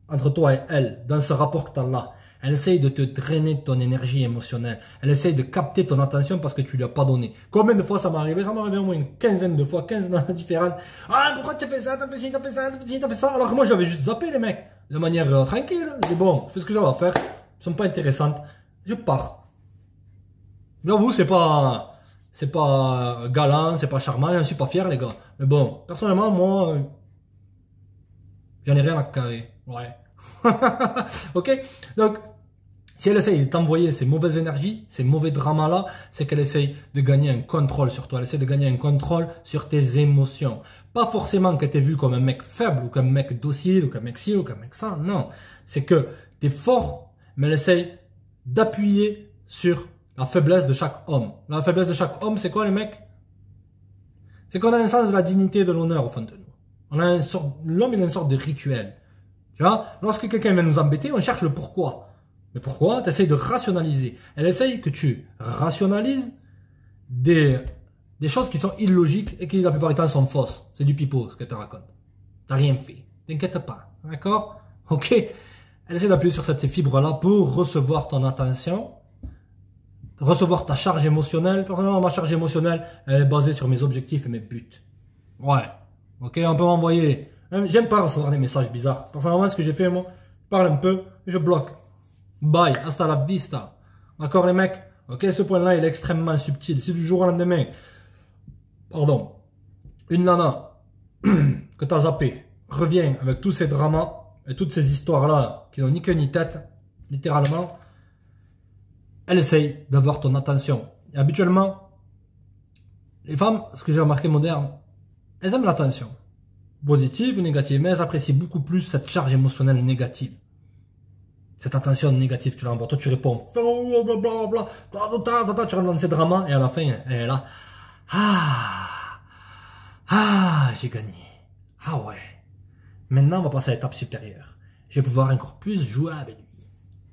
entre toi et elle, dans ce rapport que tu as là. Elle essaye de te drainer de ton énergie émotionnelle. Elle essaye de capter ton attention parce que tu lui as pas donné. Combien de fois ça m'est arrivé? Ça m'est arrivé au moins une quinzaine de fois, 15 nanas différentes. Ah, pourquoi tu fais ça? T'as fait ci, t'as fait ça, t'as fait ci, t'as fait ça. Alors que moi, j'avais juste zappé les mecs. De manière tranquille. Je dis bon, je fais ce que j'avais à faire. Elles sont pas intéressantes. Je pars. J'avoue, c'est pas galant, c'est pas charmant, je suis pas fier, les gars. Mais bon, personnellement, moi, j'en ai rien à carrer. Ouais. Ok? Donc, si elle essaye de t'envoyer ces mauvaises énergies, ces mauvais dramas-là, c'est qu'elle essaye de gagner un contrôle sur toi. Elle essaie de gagner un contrôle sur tes émotions. Pas forcément que tu es vu comme un mec faible, ou comme un mec docile, ou comme un mec ci, ou comme un mec ça. Non. C'est que tu es fort, mais elle essaye d'appuyer sur la faiblesse de chaque homme. La faiblesse de chaque homme, c'est quoi les mecs? C'est qu'on a un sens de la dignité et de l'honneur au fond de nous. L'homme, il a une sorte de rituel. Tu vois, lorsque quelqu'un vient nous embêter, on cherche le pourquoi. Mais pourquoi? Tu essayes de rationaliser. Elle essaye que tu rationalises des choses qui sont illogiques et qui la plupart du temps sont fausses. C'est du pipeau ce qu'elle te raconte. T'as rien fait. T'inquiète pas. D'accord? Ok? Elle essaie d'appuyer sur cette fibre-là pour recevoir ton attention, recevoir ta charge émotionnelle. Personnellement, ma charge émotionnelle, elle est basée sur mes objectifs et mes buts. Ouais. Ok, on peut m'envoyer. J'aime pas recevoir des messages bizarres. Personnellement, ce que j'ai fait, moi, je parle un peu et je bloque. Bye, hasta la vista. D'accord, les mecs? Ok, ce point-là, il est extrêmement subtil. Si du jour au lendemain, pardon, une nana que t'as zappé revient avec tous ces dramas et toutes ces histoires-là qui n'ont ni queue ni tête, littéralement, elle essaye d'avoir ton attention. Et habituellement, les femmes, ce que j'ai remarqué moderne, elles aiment l'attention. Positive ou négative, mais elles apprécient beaucoup plus cette charge émotionnelle négative. Cette attention négative, tu l'envoies, toi tu réponds, blablabla, tu rentres dans ces dramas, et à la fin, elle est là. J'ai gagné. Ah ouais. Maintenant, on va passer à l'étape supérieure. Je vais pouvoir encore plus jouer avec lui.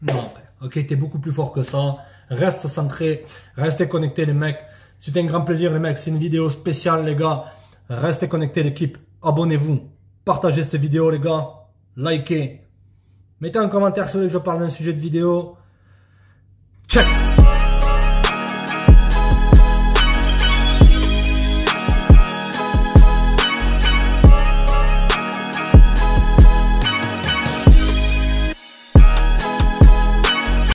Non, frère. Ok, t'es beaucoup plus fort que ça. Reste centré. Restez connectés, les mecs. C'était un grand plaisir, les mecs. C'est une vidéo spéciale, les gars. Restez connectés, l'équipe. Abonnez-vous. Partagez cette vidéo, les gars. Likez. Mettez un commentaire si vous voulez que je parle d'un sujet de vidéo. Check.